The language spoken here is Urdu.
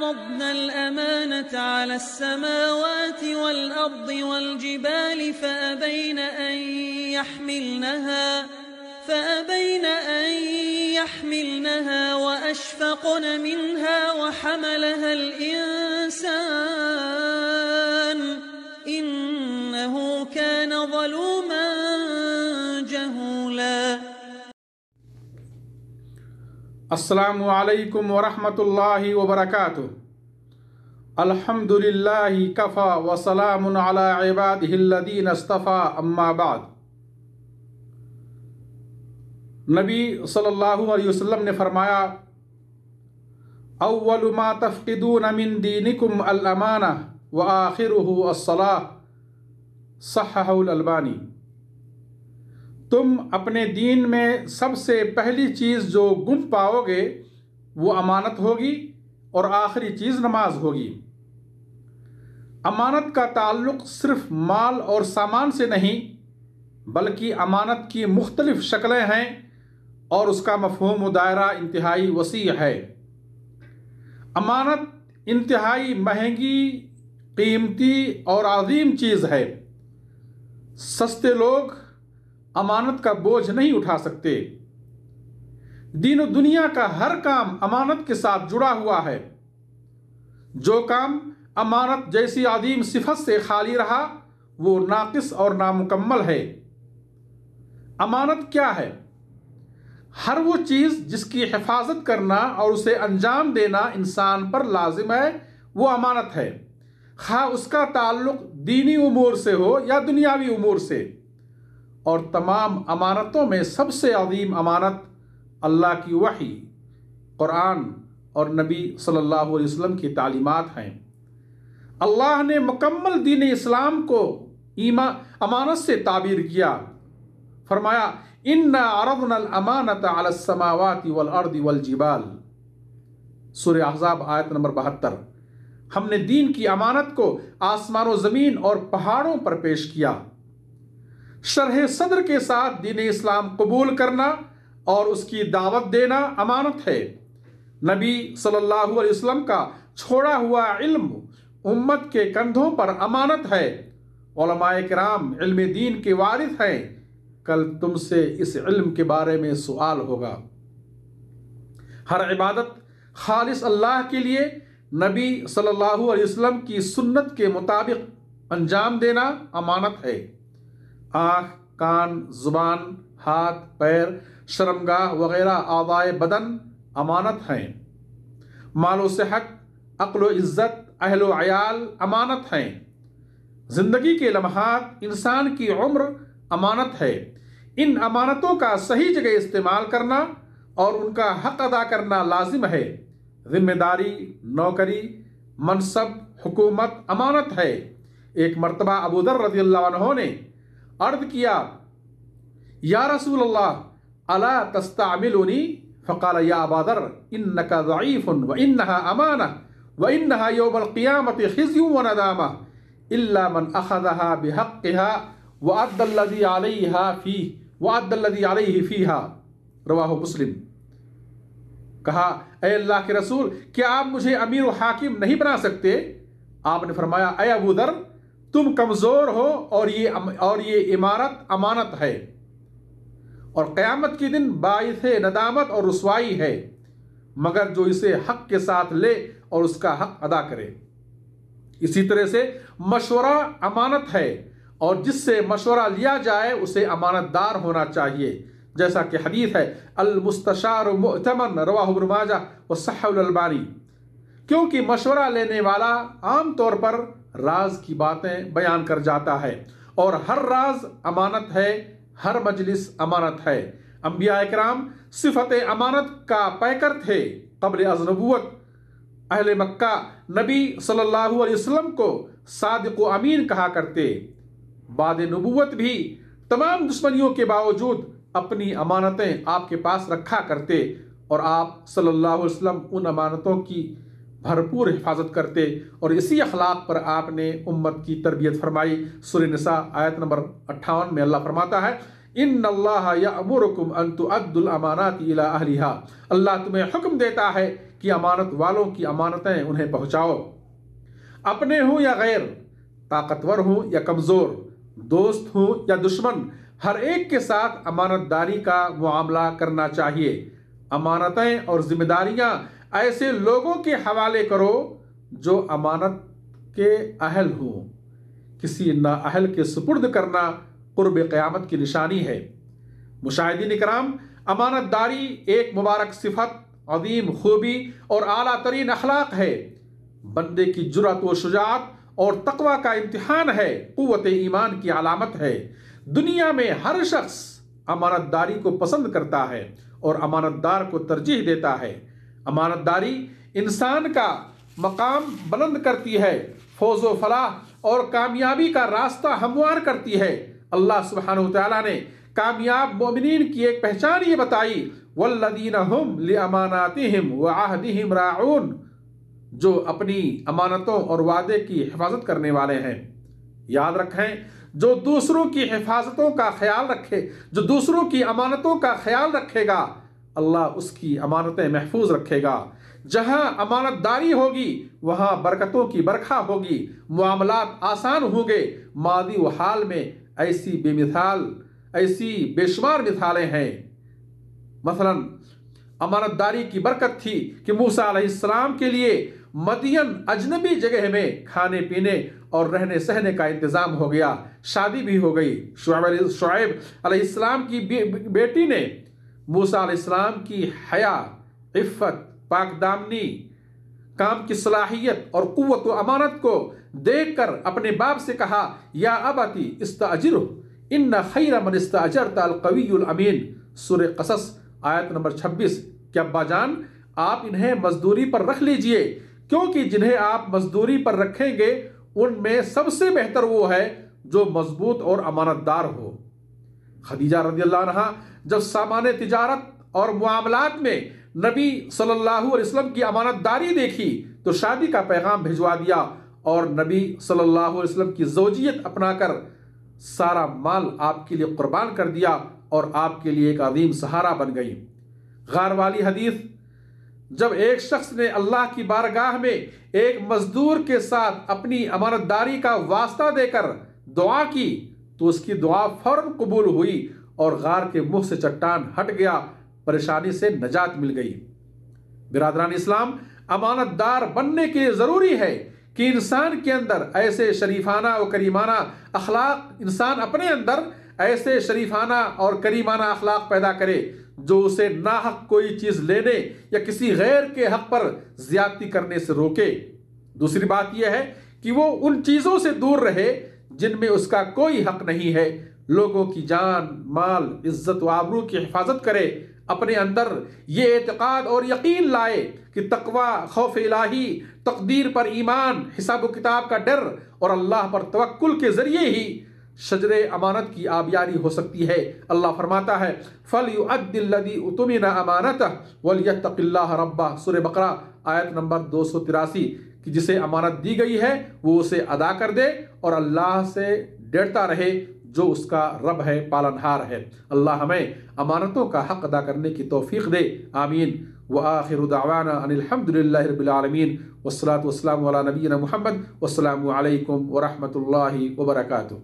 عرضنا الأمانة على السماوات والأرض والجبال فأبين أن يحملنها وأشفقن منها وحملها الإنسان إنه كان ظلوما جهولا. السلام علیکم ورحمۃ اللہ وبرکاتہ. الحمد للہ کفا وسلام علی عبادہ الذین اصطفیٰ اما بعد. نبی صلی اللہ علیہ وسلم نے فرمایا اول ما تفقدون من دینکم الامانہ وآخرہ الصلاۃ. صححہ الالبانی. تم اپنے دین میں سب سے پہلی چیز جو گم پاؤ گے وہ امانت ہوگی اور آخری چیز نماز ہوگی. امانت کا تعلق صرف مال اور سامان سے نہیں بلکہ امانت کی مختلف شکلیں ہیں اور اس کا مفہوم و دائرہ انتہائی وسیع ہے. امانت انتہائی مہنگی، قیمتی اور عظیم چیز ہے. سستے لوگ امانت کا بوجھ نہیں اٹھا سکتے. دین و دنیا کا ہر کام امانت کے ساتھ جڑا ہوا ہے. جو کام امانت جیسی عظیم صفت سے خالی رہا وہ ناقص اور نامکمل ہے. امانت کیا ہے؟ ہر وہ چیز جس کی حفاظت کرنا اور اسے انجام دینا انسان پر لازم ہے وہ امانت ہے، خواہ اس کا تعلق دینی امور سے ہو یا دنیاوی امور سے. اور تمام امانتوں میں سب سے عظیم امانت اللہ کی وحی، قرآن اور نبی صلی اللہ علیہ وسلم کی تعلیمات ہیں. اللہ نے مکمل دین اسلام کو امانت سے تعبیر کیا. فرمایا اِنَّا عَرَضْنَا الْأَمَانَةَ عَلَى السَّمَاوَاتِ وَالْأَرْضِ وَالْجِبَالِ. سورہ احزاب آیت نمبر 72. ہم نے دین کی امانت کو آسمان و زمین اور پہاڑوں پر پیش کیا. شرح صدر کے ساتھ دین اسلام قبول کرنا اور اس کی دعوت دینا امانت ہے. نبی صلی اللہ علیہ وسلم کا چھوڑا ہوا علم امت کے کندھوں پر امانت ہے. علماء کرام علم دین کے وارث ہیں. کل تم سے اس علم کے بارے میں سوال ہوگا. ہر عبادت خالص اللہ کے لیے نبی صلی اللہ علیہ وسلم کی سنت کے مطابق انجام دینا امانت ہے. آنکھ، کان، زبان، ہاتھ، پیر، شرمگاہ وغیرہ اعضائے بدن امانت ہیں. مال و صحت، عقل و عزت، اہل و عیال امانت ہیں. زندگی کے لمحات، انسان کی عمر امانت ہے. ان امانتوں کا صحیح جگہ استعمال کرنا اور ان کا حق ادا کرنا لازم ہے. ذمہ داری، نوکری، منصب، حکومت امانت ہے. ایک مرتبہ ابو ذر رضی اللہ عنہ نے عرض کیا یا رسول اللہ الا تستعملنی؟ فقال یا ابا ذر انک ضعیف وانها امانہ وانها یوم القیامة خزي وندامہ الا من اخذها بحقها وأدى الذي عليه فيها. رواہ مسلم. کہا اے اللہ کے رسول کیا آپ مجھے امیر و حاکم نہیں بنا سکتے؟ آپ نے فرمایا اے ابو ذر تم کمزور ہو اور یہ امارت امانت ہے اور قیامت کے دن باعث ندامت اور رسوائی ہے مگر جو اسے حق کے ساتھ لے اور اس کا حق ادا کرے. اسی طرح سے مشورہ امانت ہے اور جس سے مشورہ لیا جائے اسے امانت دار ہونا چاہیے، جیسا کہ حدیث ہے المستشار مؤتمن. رواہ ابن ماجہ وصححہ الالبانی. کیونکہ مشورہ لینے والا عام طور پر راز کی باتیں بیان کر جاتا ہے اور ہر راز امانت ہے، ہر مجلس امانت ہے. انبیاء کرام صفت امانت کا پیکر تھے. قبل از نبوت اہل مکہ نبی صلی اللہ علیہ وسلم کو صادق و امین کہا کرتے. بعد نبوت بھی تمام دشمنیوں کے باوجود اپنی امانتیں آپ کے پاس رکھا کرتے اور آپ صلی اللہ علیہ وسلم ان امانتوں کی بھرپور حفاظت کرتے اور اسی اخلاق پر آپ نے امت کی تربیت فرمائی. سورہ نساء آیت نمبر 58 میں اللہ فرماتا ہے ان اللہ یأمرکم ان تؤدوا الامانات الی اہلہا، اللہ تمہیں حکم دیتا ہے کہ امانت والوں کی امانتیں انہیں پہنچاؤ، اپنے ہوں یا غیر، طاقتور ہوں یا کمزور، دوست ہوں یا دشمن، ہر ایک کے ساتھ امانت داری کا معاملہ کرنا چاہیے۔ امانتیں اور ذمہ داریاں ایسے لوگوں کے حوالے کرو جو امانت کے اہل ہوں۔ کسی نااہل کے سپرد کرنا قرب قیامت کی نشانی ہے۔ مشاہدین کرام، امانت داری ایک مبارک صفت، عظیم خوبی اور اعلیٰ ترین اخلاق ہے۔ بندے کی جرأت و شجاعت اور تقوی کا امتحان ہے، قوت ایمان کی علامت ہے۔ دنیا میں ہر شخص امانت داری کو پسند کرتا ہے اور امانت دار کو ترجیح دیتا ہے۔ امانت داری انسان کا مقام بلند کرتی ہے، فوز و فلاح اور کامیابی کا راستہ ہموار کرتی ہے۔ اللہ سبحانہ وتعالیٰ نے کامیاب مومنین کی ایک پہچان یہ بتائی، والذین ہم لاماناتہم وعہدہم راعون، جو اپنی امانتوں اور وعدے کی حفاظت کرنے والے ہیں۔ یاد رکھیں، جو دوسروں کی حفاظتوں کا خیال رکھے، جو دوسروں کی امانتوں کا خیال رکھے گا، اللہ اس کی امانتیں محفوظ رکھے گا۔ جہاں امانت داری ہوگی وہاں برکتوں کی برکھا ہوگی، معاملات آسان ہوں گے۔ ماضی و حال میں ایسی بے شمار مثالیں ہیں۔ مثلا امانت داری کی برکت تھی کہ موسیٰ علیہ السلام کے لیے مدین اجنبی جگہ میں کھانے پینے اور رہنے سہنے کا انتظام ہو گیا، شادی بھی ہو گئی۔ شعیب علیہ السلام کی بیٹی نے موسیٰ علیہ السلام کی حیا، عفت، پاک دامنی، کام کی صلاحیت اور قوت و امانت کو دیکھ کر اپنے باپ سے کہا، یا ابتی استاجرہ ان خیر من استاجرت القوی الامین۔ سورہ قصص آیت نمبر 26 کہ ابا جان آپ انہیں مزدوری پر رکھ لیجئے، کیونکہ جنہیں آپ مزدوری پر رکھیں گے ان میں سب سے بہتر وہ ہے جو مضبوط اور امانت دار ہو۔ خدیجہ رضی اللہ عنہا جب سامان تجارت اور معاملات میں نبی صلی اللہ علیہ وسلم کی امانت داری دیکھی تو شادی کا پیغام بھجوا دیا اور نبی صلی اللہ علیہ وسلم کی زوجیت اپنا کر سارا مال آپ کے لیے قربان کر دیا اور آپ کے لیے ایک عظیم سہارا بن گئی۔ غار والی حدیث، جب ایک شخص نے اللہ کی بارگاہ میں ایک مزدور کے ساتھ اپنی امانت داری کا واسطہ دے کر دعا کی تو اس کی دعا فوراً قبول ہوئی اور غار کے منہ سے چٹان ہٹ گیا، پریشانی سے نجات مل گئی۔ برادران اسلام، امانت دار بننے کے لیے ضروری ہے کہ انسان کے اندر ایسے شریفانہ و کریمانہ اخلاق، انسان اپنے اندر ایسے شریفانہ اور کریمانہ اخلاق پیدا کرے جو اسے ناحق کوئی چیز لینے یا کسی غیر کے حق پر زیادتی کرنے سے روکے۔ دوسری بات یہ ہے کہ وہ ان چیزوں سے دور رہے جن میں اس کا کوئی حق نہیں ہے، لوگوں کی جان، مال، عزت و آبرو کی حفاظت کرے، اپنے اندر یہ اعتقاد اور یقین لائے کہ تقوی، خوف الہی، تقدیر پر ایمان، حساب و کتاب کا ڈر اور اللہ پر توکل کے ذریعے ہی شجر امانت کی آبیاری ہو سکتی ہے۔ اللہ فرماتا ہے فَلْيُؤَدِّ الَّذِي اُؤْتُمِنَ أَمَانَتَهُ وَلْيَتَّقِ اللَّهَ رَبَّهُ۔ سورہ بقرہ آیت نمبر 283 کہ جسے امانت دی گئی ہے وہ اسے ادا کر دے اور اللہ سے ڈرتا رہے جو اس کا رب ہے، پالنہار ہے۔ اللہ ہمیں امانتوں کا حق ادا کرنے کی توفیق دے، آمین۔ وآخر دعوانا ان الحمد للہ رب العالمین، والصلاة والسلام علی نبینا محمد، والسلام علیکم ورحمۃ اللہ وبرکاتہ۔